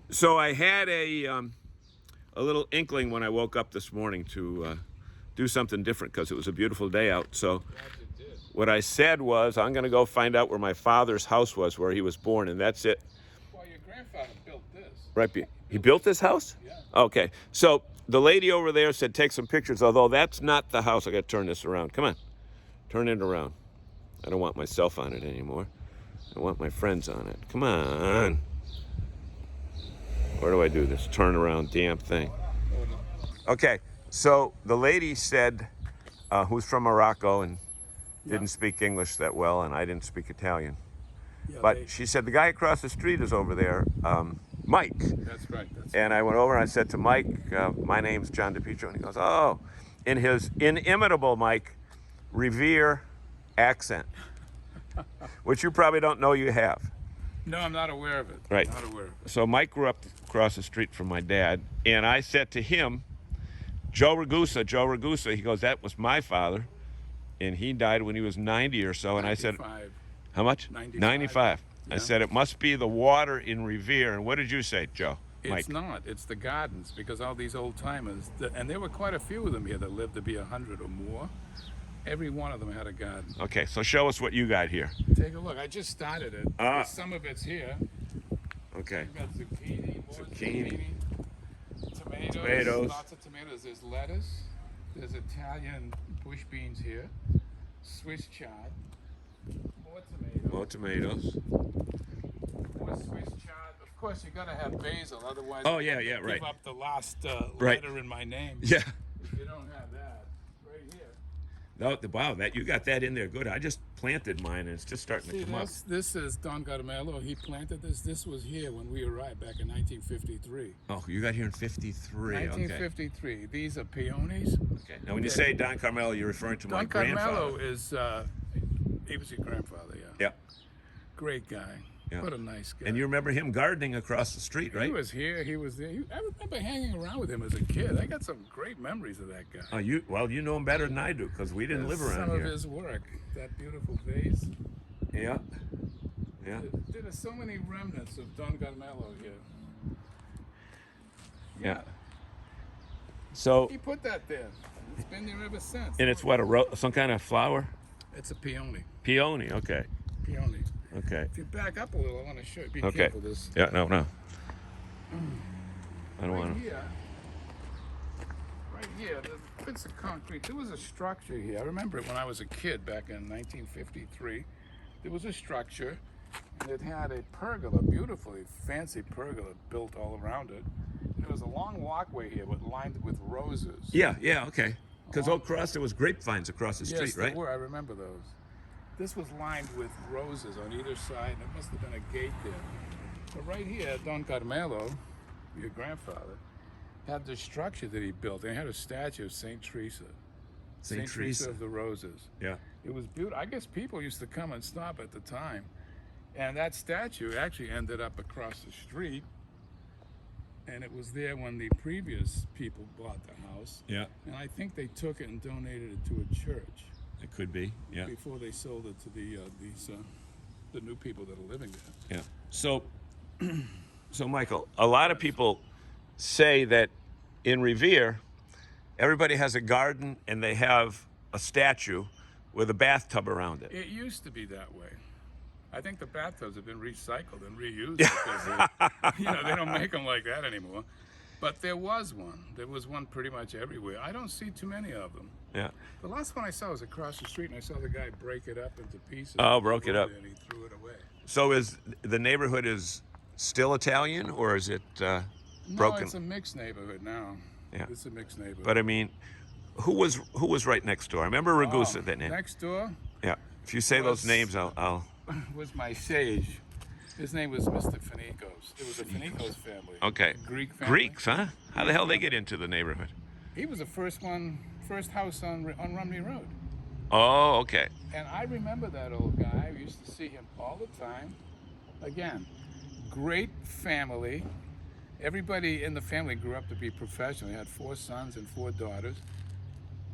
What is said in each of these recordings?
So I had a little inkling when I woke up this morning to do something different because it was a beautiful day out. So Glad you did. what I said was, I'm going to go find out where my father's house was, where he was born, and that's it. Well, your grandfather built this. Right. He built this house? Yeah. Okay. So the lady over there said take some pictures, although that's not the house. I got to turn this around. Come on. Turn it around. I don't want myself on it anymore. I want my friends on it. Come on. Where do I do this? Turn around damn thing. Okay. So the lady said, who's from Morocco and didn't speak English that well, and I didn't speak Italian. Yeah, But she said the guy across the street is over there, Mike. That's right. And I went over and I said to Mike, my name's John DePietro. And he goes, oh, in his inimitable, Mike, Revere accent, which you probably don't know you have. No, I'm not aware of it. Right. Not aware of it. So Mike grew up across the street from my dad. And I said to him, Joe Ragusa. He goes, that was my father. And he died when he was 90 or so. And I said, 95. how much? 95. I Yeah. said, it must be the water in Revere. And what did you say, Joe? Mike? It's not. It's the gardens, because all these old timers, and there were quite a few of them here that lived to be 100 or more. Every one of them had a garden. Okay, so show us what you got here. Take a look. I just started it. Some of it's here. Okay. We've got zucchini, more Zucchini. tomatoes, lots of tomatoes. There's lettuce. There's Italian bush beans here. Swiss chard. More tomatoes. More tomatoes. More Swiss chard. Of course, you gotta have basil, otherwise. Oh, you yeah, have to yeah, right. Give up the last Right. letter in my name. Yeah. If you don't have that, right here. No, wow, that you got that in there good. I just planted mine and it's just starting See, to come up. this is Don Carmelo. He planted this. This was here when we arrived back in 1953. Oh, you got here in 53. Okay. 1953. These are peonies. Okay. Now, when you say Don Carmelo, you're referring to my Don grandfather. Carmelo is, he was your grandfather, yeah. Yeah. Great guy. Yeah. What a nice guy. And you remember him gardening across the street, right? He was here, he was there. I remember hanging around with him as a kid. I got some great memories of that guy. Oh, you know him better than I do because we didn't live around Some here. of his work, that beautiful vase. Yeah. Yeah. There are so many remnants of Don Carmelo here. Yeah. So, He put that there. It's been there ever since. and it's what, some kind of flower? It's a peony. Peony. Okay. Peony. Okay. If you back up a little, I want to show you. Be Okay. careful. This Yeah, no. I don't right want to. here. Right here, there's bits of concrete. There was a structure here. I remember it when I was a kid back in 1953. There was a structure, and it had a pergola, beautifully fancy pergola built all around it. And there was a long walkway here, but lined with roses. Yeah, okay. Because across there was grapevines across the street, Yes, right? there were. I remember those. This was lined with roses on either side, and it must have been a gate there. But right here, Don Carmelo, your grandfather, had this structure that he built. And it had a statue of Saint Teresa. Saint Teresa Teresa. of the Roses. Yeah. It was beautiful. I guess people used to come and stop at the time. And that statue actually ended up across the street. And it was there when the previous people bought the house. Yeah. And I think they took it and donated it to a church It could be. Yeah. before they sold it to the new people that are living there. Yeah. So, Michael, a lot of people say that in Revere, everybody has a garden and they have a statue with a bathtub around it. It used to be that way. I think the bathtubs have been recycled and reused because they don't make them like that anymore. But there was one. There was one pretty much everywhere. I don't see too many of them. Yeah. The last one I saw was across the street, and I saw the guy break it up into pieces. Oh, broke it up. And he threw it away. So is the neighborhood is still Italian or is it broken? No, it's a mixed neighborhood now. Yeah. It's a mixed neighborhood. But I mean, who was right next door? I remember Ragusa, that name. Next door Yeah. If you say those names, I'll. was my sage. His name was Mr. Finicos. It was a Finicos family. Okay. Greek family. Greeks, huh? How the hell they get into the neighborhood? He was the first house on Rumney Road. Oh, okay. And I remember that old guy. We used to see him all the time. Again, great family. Everybody in the family grew up to be professional. He had 4 sons and 4 daughters.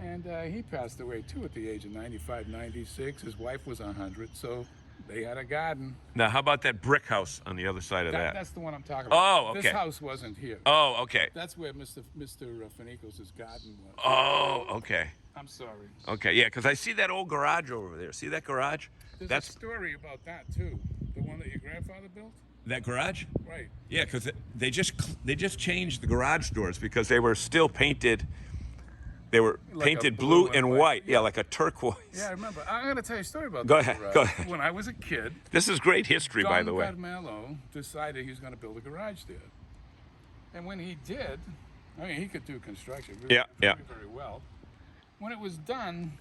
And he passed away too at the age of 95, 96. His wife was 100. So They had a garden. Now, how about that brick house on the other side of that? That's the one I'm talking about. Oh, okay. This house wasn't here. Oh, okay. That's where Mr. Finicos' garden was. Oh, okay. I'm sorry. Okay, yeah, because I see that old garage over there. See that garage? There's That's a story about that too. The one that your grandfather built. that garage? Right. Yeah, because they just changed the garage doors because they were still painted. They were Like a painted blue blue and and white. white. Yeah, like a turquoise. Yeah, I remember. I'm going to tell you a story about Go that ahead, garage. go ahead. When I was a kid, This is great history, by the way. Carmelo decided he was going to build a garage there. And when he did, I mean, he could do construction Yeah, yeah. very well. When it was done,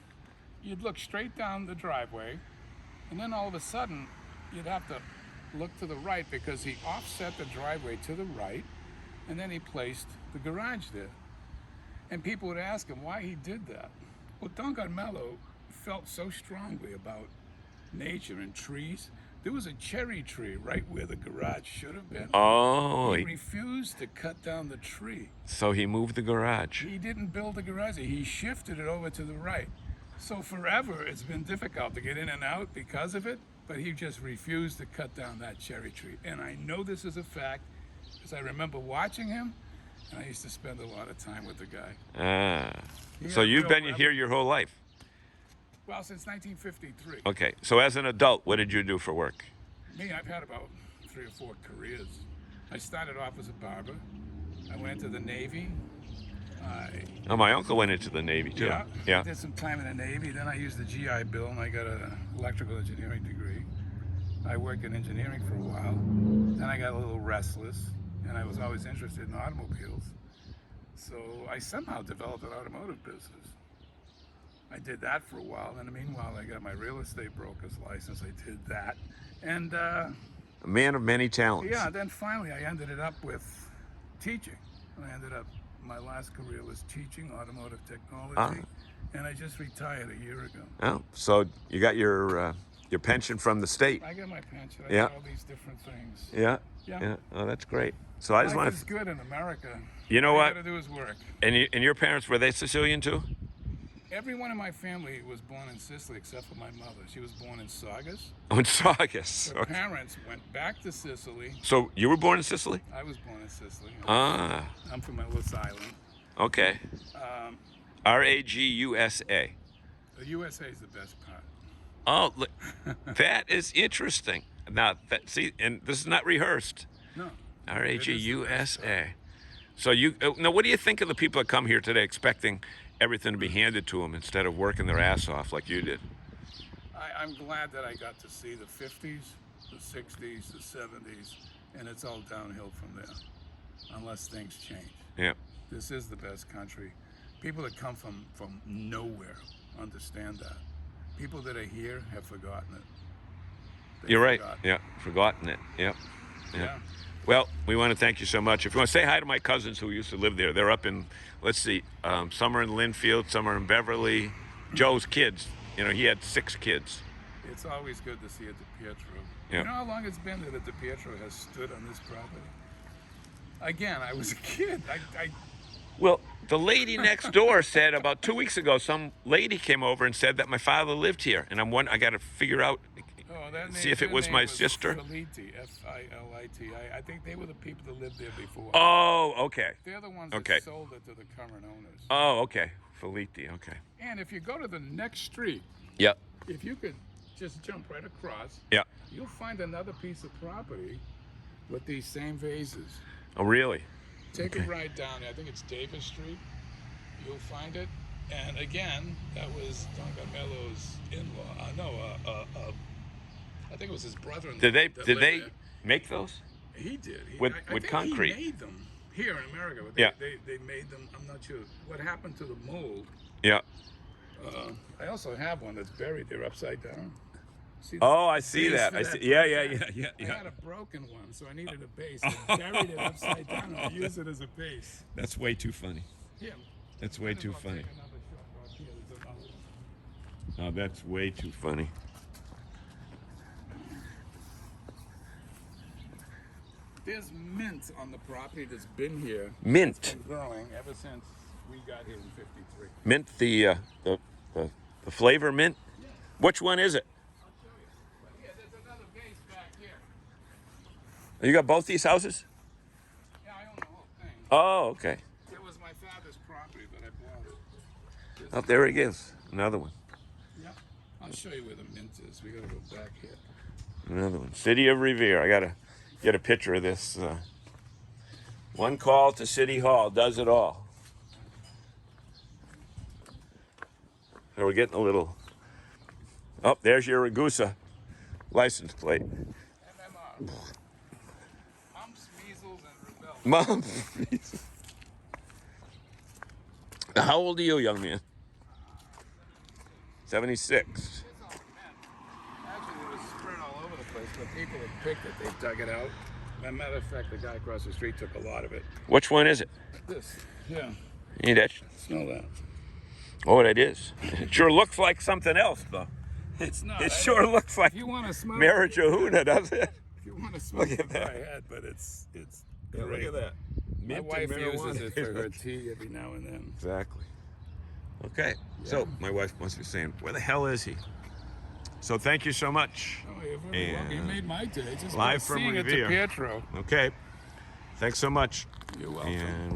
you'd look straight down the driveway, and then all of a sudden, you'd have to look to the right because he offset the driveway to the right, and then he placed the garage there. And people would ask him why he did that. Well, Don Carmelo felt so strongly about nature and trees. There was a cherry tree right where the garage should have been. Oh, He refused to cut down the tree. so he moved the garage. He didn't build the garage. He shifted it over to the right. So forever it's been difficult to get in and out because of it, but he just refused to cut down that cherry tree. And I know this is a fact because I remember watching him, and I used to spend a lot of time with the guy. Ah, He so had a you've real been rebel- here your whole life. Well, since 1953. Okay, so as an adult, what did you do for work? Me, I've had about 3 or 4 careers. I started off as a barber. I went into the Navy. Oh, my uncle went into the Navy too. I did some time in the Navy. Then I used the GI Bill and I got an electrical engineering degree. I worked in engineering for a while. Then I got a little restless and I was always interested in automobiles. So I somehow developed an automotive business. I did that for a while. And meanwhile, I got my real estate broker's license. I did that. And A man of many talents. yeah, then finally I ended it up with teaching. My last career was teaching automotive technology, and I just retired a year ago. Oh, so you got your pension from the state. I got my pension. I Yeah. got all these different things. Yeah. Yeah. Yeah. Oh, that's great. So I just Life want is to. good in America. You know all what? you gotta do is work. And your parents, were they Sicilian too? Everyone in my family was born in Sicily except for my mother. She was born in Saugus. Oh, in Saugus. Her parents went back to Sicily. So you were born in Sicily? I was born in Sicily. Ah, I'm from Ellis Island. okay. RAGUSA. The USA is the best part. Oh, that is interesting. Now, see, and this is not rehearsed. No. RAGUSA. So now, what do you think of the people that come here today expecting everything to be handed to them instead of working their ass off like you did? I'm glad that I got to see the 50s, the 60s, the 70s, and it's all downhill from there, unless things change. Yeah. This is the best country. People that come from nowhere understand that. People that are here have forgotten it. They've You're right. forgotten. Yeah, forgotten it. Yep. Yeah. Well, we want to thank you so much. If you want to say hi to my cousins who used to live there, they're up in, let's see, some are in Linfield, some are in Beverly. Joe's kids, he had 6 kids. It's always good to see a DiPietro. Yeah. You know how long it's been that a DiPietro has stood on this property? Again, I was a kid. Well, the lady next door said about 2 weeks ago, some lady came over and said that my father lived here, and I got to figure out, see if it was my sister. Filiti, Filiti. I think they were the people that lived there before. Oh, okay. They're the ones Okay. that sold it to the current owners. Oh, okay. Filiti, okay. And if you go to the next street, Yep. if you could just jump right across, Yeah. you'll find another piece of property with these same vases. Oh, really? Take a ride down there. I think it's Davis Street. You'll find it. And again, that was Don Carmelo's in-law. I think it was his brother-in-law. Did they that lived there. make those? He did. With I think concrete? He made them here in America. But Yeah. They made them. I'm not sure what happened to the mold. Yeah. I also have one that's buried there upside down. See Oh, I see base that. for I that see. Yeah. I had a broken one, so I needed a base. I buried it upside down and I used it as a base. That's way too funny. Yeah. That's way too I'll funny. take another shot right here. There's another one. Oh, that's way too funny. There's mint on the property that's been here. Mint. It's been growing ever since we got here in '53. Mint, the flavor mint. Which one is it? I'll show you. But yeah, there's You got both these houses? Yeah, I own the whole thing. Oh, okay. It was my father's property, but I bought it. Oh, there he is. Another one. Yeah. I'll show you where the mint is. We gotta go back here. Another one. City of Revere. I gotta get a picture of this. One call to City Hall does it all. So we're getting a little. Oh, there's your Ragusa license plate. MMR. Mumps, measles, and rubella. Mom. How old are you, young man? 76. It's all mint. Actually, it was spread all over the place, but people had picked it. They dug it out. As a matter of fact, the guy across the street took a lot of it. Which one is it? This, yeah. Ain't that? Smell that. Oh, it is. It sure looks like something else, though. It's not. It sure looks like If you want to smell marijuana, doesn't it? If you want to smoke Look at that. I had, but it's Yeah, look great. at that. My Mint wife and uses marijuana. it for her tea every now and then. Exactly. Okay. So my wife must be saying, "Where the hell is he?" So thank you so much. Oh, you're very welcome. You And made my day. Just live by from seeing it Revere. to Pietro. Okay. Thanks so much. You're welcome. And